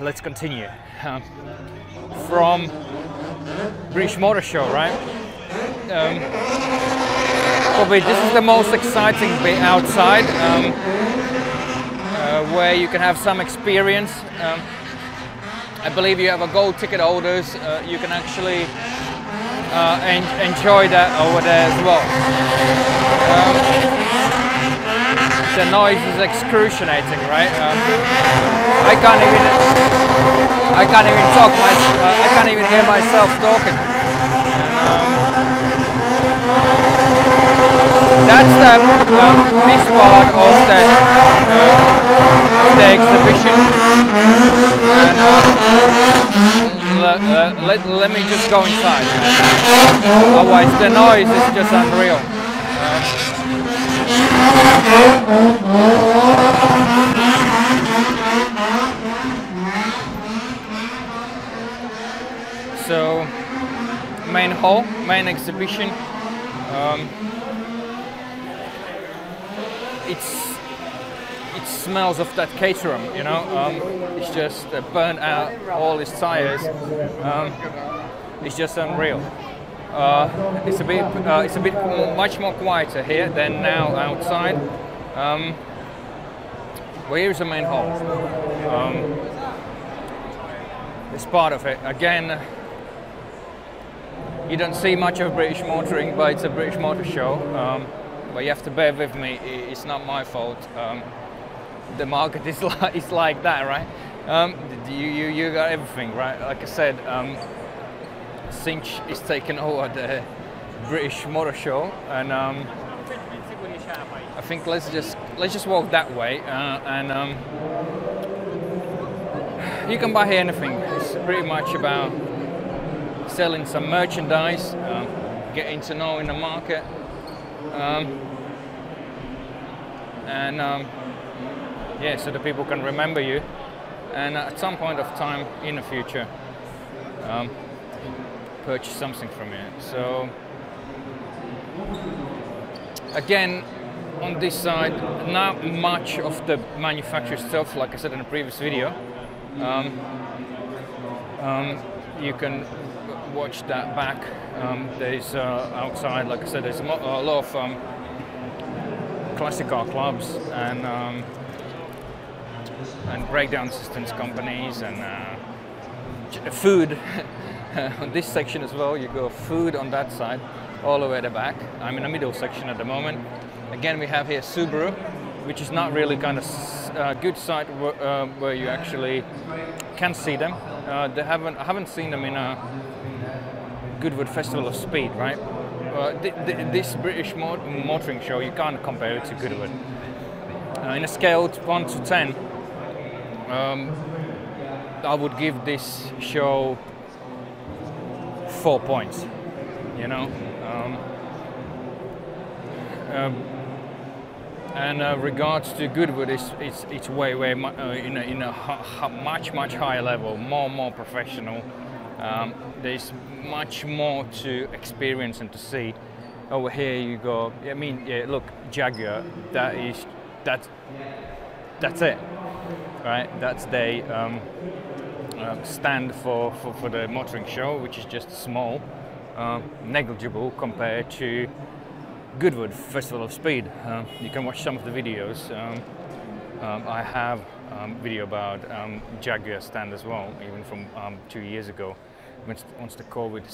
Let's continue from British Motor Show, right? Probably this is the most exciting bit outside, where you can have some experience. I believe you have a gold ticket holders. You can actually enjoy that over there as well. The noise is excruciating, right? I can't even talk. I can't even hear myself talking. And, that's this part of the exhibition. And, let me just go inside. Otherwise, the noise is just unreal. So, main hall, main exhibition. It smells of that caterum, you know. It's just burned out all his tires. It's just unreal. It's a bit much more quieter here than now outside. Well, here's the main hall. It's part of it. Again, you don't see much of British motoring, but it's a British Motor Show. But you have to bear with me. It's not my fault. The market is like that, right? You got everything, right? Like I said, Cinch is taking over the British Motor Show, and I think let's just walk that way, and you can buy here anything. It's pretty much about selling some merchandise, getting to know in the market, yeah, so the people can remember you, and at some point of time in the future, purchase something from you. So again, on this side, not much of the manufacturer stuff, like I said in the previous video. You can watch that back. There's outside, like I said, there's a lot of classic car clubs and breakdown systems companies and food. On this section as well, you go food on that side, all the way at the back. I'm in the middle section at the moment. Again, we have here Subaru, which is not really kind of good site where you actually can see them. I haven't seen them in a Goodwood Festival of Speed, right? This British motoring show, you can't compare it to Goodwood. In a scale of 1 to 10, I would give this show 4 points, you know. And regards to Goodwood, it's way in a much higher level, more professional. There's much more to experience and to see. Over here you go. I mean, yeah, look, Jaguar. That's it, right? That's the stand for the motoring show, which is just small, negligible compared to Goodwood Festival of Speed. You can watch some of the videos. I have video about Jaguar stand as well, even from 2 years ago, once the COVID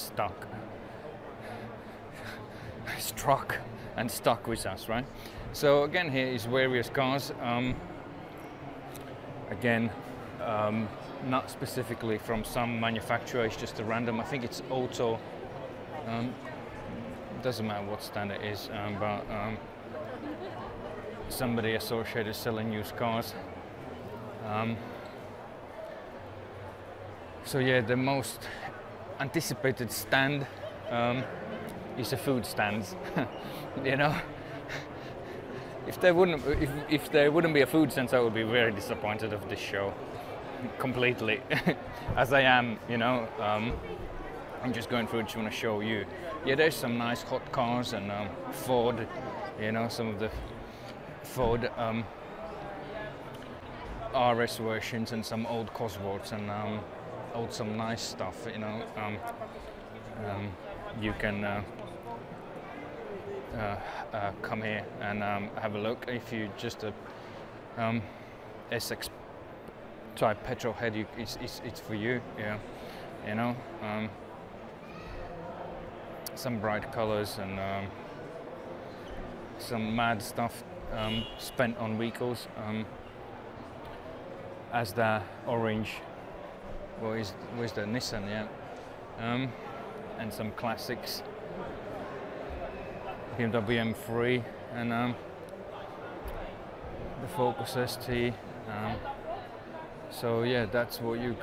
struck and stuck with us, right? So again, here is various cars. Again, not specifically from some manufacturer, it's just a random. I think it's Auto. Doesn't matter what stand it is, but somebody associated selling used cars. So yeah, the most anticipated stand is a food stand. You know, if there wouldn't be a food stand, I would be very disappointed of this show completely, as I am. You know, I'm just going through. Just want to show you. Yeah, there's some nice hot cars and Ford. You know, some of the Ford RS versions and some old Cosworths and some nice stuff, you know. You can come here and have a look. If you just a SX type petrol head, it's for you, yeah. You know, some bright colors and some mad stuff spent on vehicles, as the orange, where's the Nissan, yeah, and some classics, BMW M3 and the Focus ST. So yeah, that's what you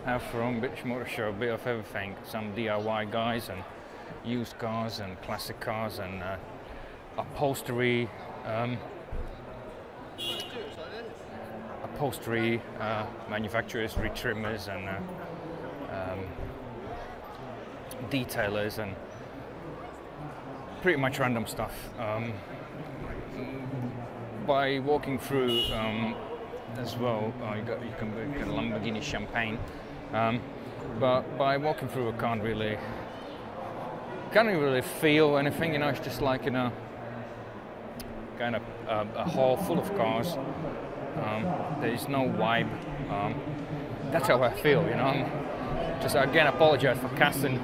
have from British Motor Show. A bit of everything. Some DIY guys and used cars and classic cars and upholstery, manufacturers, retrimmers and detailers and pretty much random stuff. By walking through as well, you can get a Lamborghini Champagne, but by walking through, I can't really feel anything. You know, it's just like, you know, kind of a hall full of cars. There is no vibe. That's how I feel, you know. Just again, apologize for casting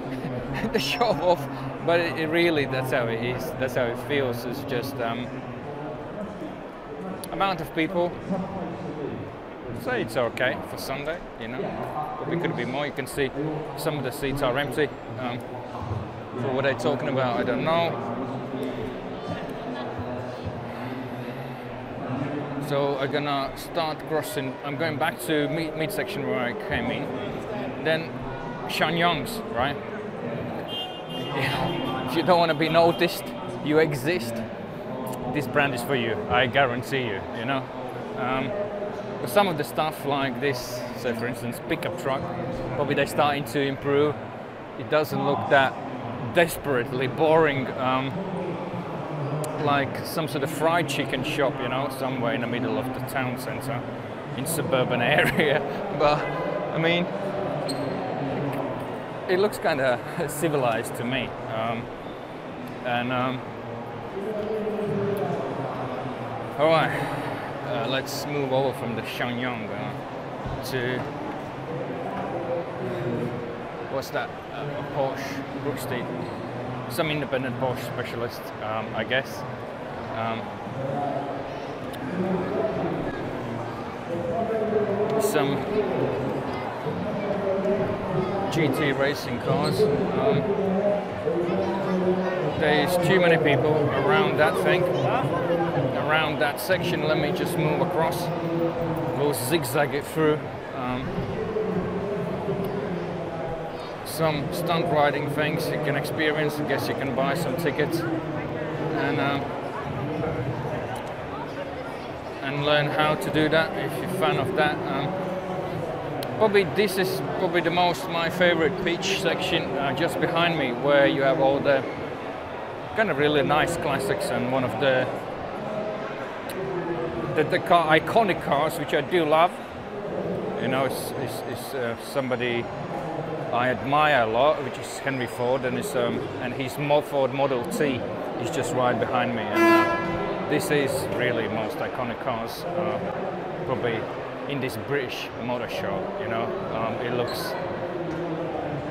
the show off, but it really, that's how it is. That's how it feels. It's just amount of people. Say it's okay for Sunday, you know. Probably could be more. You can see some of the seats are empty. For what they're talking about, I don't know. So I'm gonna start crossing. I'm going back to midsection where I came in. Then Shanyang's, right? If you don't want to be noticed, you exist. This brand is for you. I guarantee you. You know. But some of the stuff like this, say for instance, pickup truck, probably they're starting to improve. It doesn't look that desperately boring, like some sort of fried chicken shop, you know, somewhere in the middle of the town centre, in suburban area. But I mean, it looks kind of civilized to me. All right. Let's move over from the Shenyang to, what's that, a Porsche, Brooksteed, some independent Porsche specialist, I guess. Some GT racing cars. There's too many people around that thing. Around that section, let me just move across. We'll zigzag it through. Some stunt riding things you can experience. I guess you can buy some tickets and learn how to do that if you're a fan of that. Probably this is probably the my favorite pitch section just behind me, where you have all the kind of really nice classics and one of the iconic cars, which I do love. You know, it's somebody I admire a lot, which is Henry Ford, and his Ford Model T is just right behind me. And this is really most iconic cars, probably in this British Motor Show. You know, it looks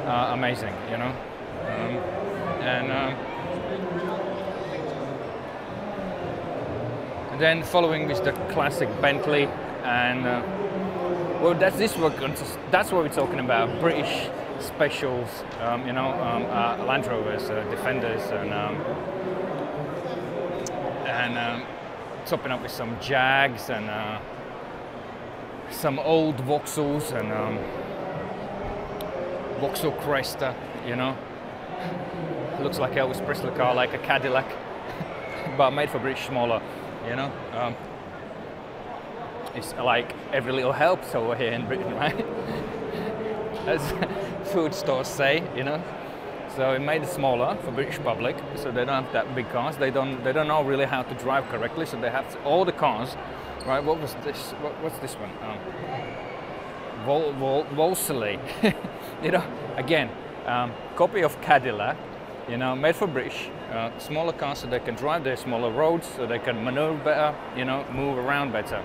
amazing. You know, and then following is the classic Bentley, and well, that's what we're talking about. British specials, you know, Land Rovers, Defenders, and topping up with some Jags and some old Vauxhalls and Vauxhall Cresta. You know, looks like Elvis Presley car, like a Cadillac, but made for British, smaller. You know, it's like every little helps over here in Britain, right? As food stores say, you know. So it made it smaller for British public, so they don't have that big cars. They don't know really how to drive correctly, so they have all the cars right? What was this? What's this one? Wolseley. You know, again, copy of Cadillac. You know, made for British. Smaller cars so they can drive their smaller roads, so they can maneuver better. You know, move around better.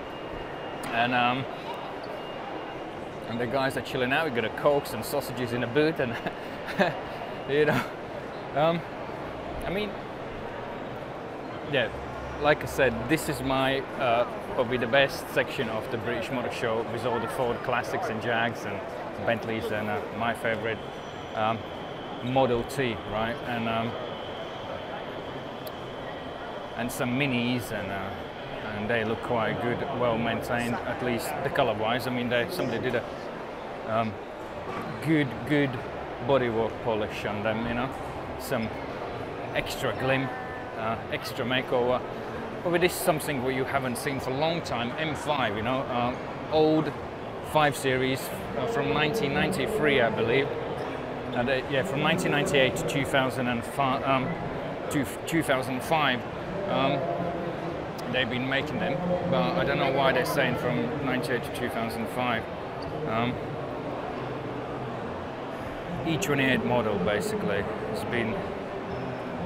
And the guys are chilling out. We got a cokes and sausages in the booth, and you know, I mean, yeah, like I said, this is my probably the best section of the British Motor Show, with all the Ford Classics and Jags and Bentleys, and my favorite Model T, right, and some Minis, and they look quite good, well maintained, at least the color wise. I mean, somebody did a good bodywork polish on them, you know, some extra glim, extra makeover. But this is something what you haven't seen for a long time. M5, you know, old 5 Series from 1993, I believe. Yeah, from 1998 to 2005. They've been making them, but I don't know why they're saying from 98 to 2005. E28 model, basically. It's been,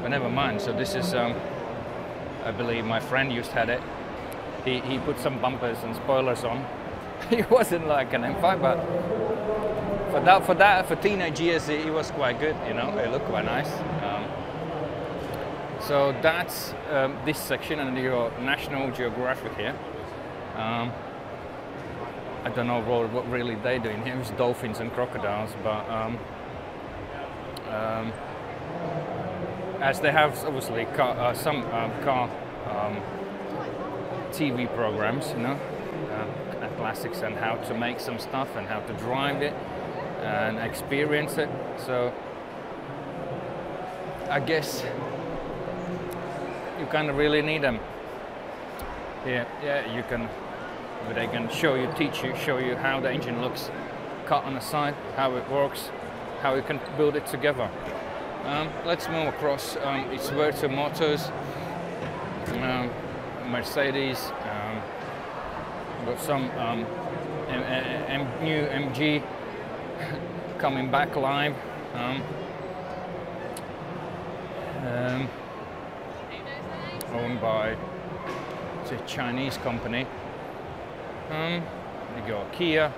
but never mind. So this is, I believe my friend used had it. He put some bumpers and spoilers on. It wasn't like an M5, but for teenage years, it was quite good. You know, it looked quite nice. So that's this section, and your National Geographic here. I don't know what really they're doing here. It's dolphins and crocodiles, but as they have obviously some car TV programs, you know, classics, and how to make some stuff and how to drive it and experience it. So I guess you kind of really need them. Yeah, you can. But they can show you how the engine looks cut on the side, how it works, how you can build it together. Let's move across. It's Virtual Motors, Mercedes. Got some new MG coming back live. Owned by a Chinese company. You got Kia.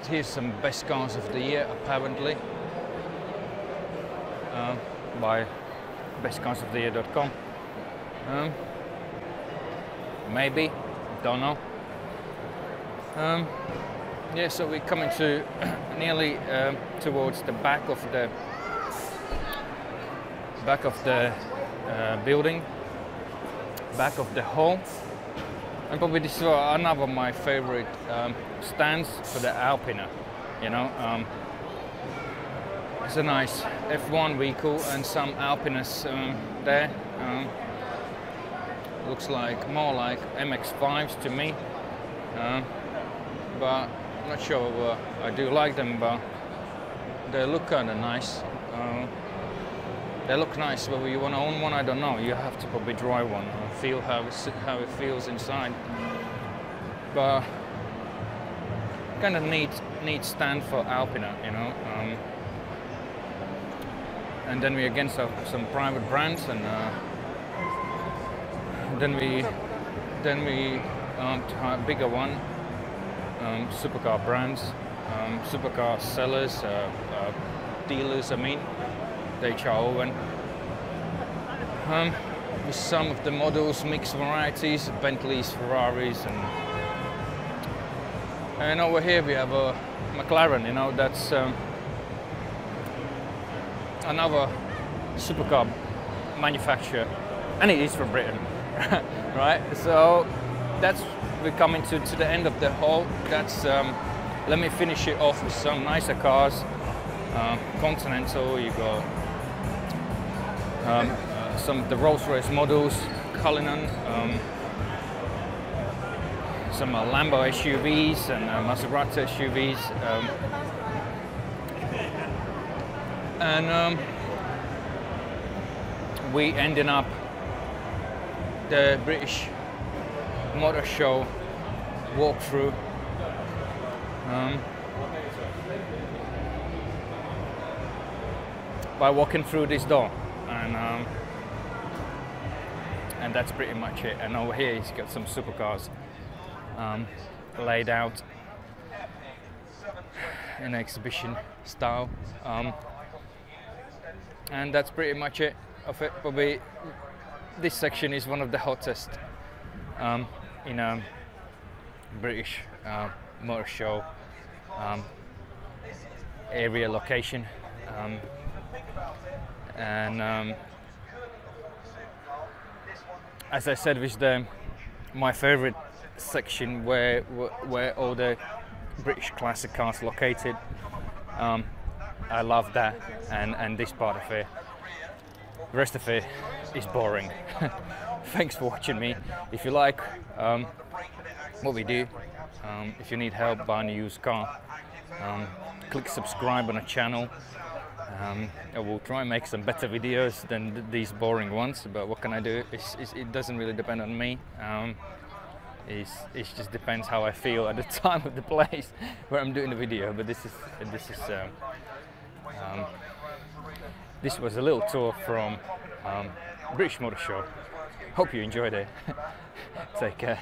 Here's some best cars of the year, apparently, by bestcarsoftheyear.com. Maybe, don't know. Yeah, so we're coming to nearly towards the back of the building, back of the hall, and probably this is another of my favorite stands for the Alpina. You know, it's a nice F1 vehicle and some Alpinas there. Looks like more like MX-5s to me, but I'm not sure. I do like them, but they look kind of nice. They look nice. Whether you want to own one, I don't know. You have to probably drive one and feel how it feels inside. But kind of neat stand for Alpina, you know. And then we again have some private brands, and then we a bigger one, supercar brands, supercar sellers, dealers. I mean. Owen. With some of the models, mixed varieties, Bentleys, Ferraris, and over here we have a McLaren. You know, that's another supercar manufacturer, and it is from Britain, right? So we're coming to the end of the haul. Let me finish it off with some nicer cars. Continental, you got some of the Rolls-Royce models, Cullinan, some Lambo SUVs and Maserati SUVs, and we ending up the British Motor Show walkthrough. By walking through this door, and that's pretty much it. And over here he's got some supercars laid out in exhibition style, and that's pretty much it of it. Probably this section is one of the hottest in a British motor show area location, and as I said, this is my favorite section where all the British classic cars located. I love that, and this part of it. The rest of it is boring. Thanks for watching me. If you like what we do, if you need help buying a used car, click subscribe on the channel. I will try and make some better videos than these boring ones, but what can I do? It doesn't really depend on me. It just depends how I feel at the time of the place where I'm doing the video. But this was a little tour from British Motor Show. Hope you enjoyed it. Take care.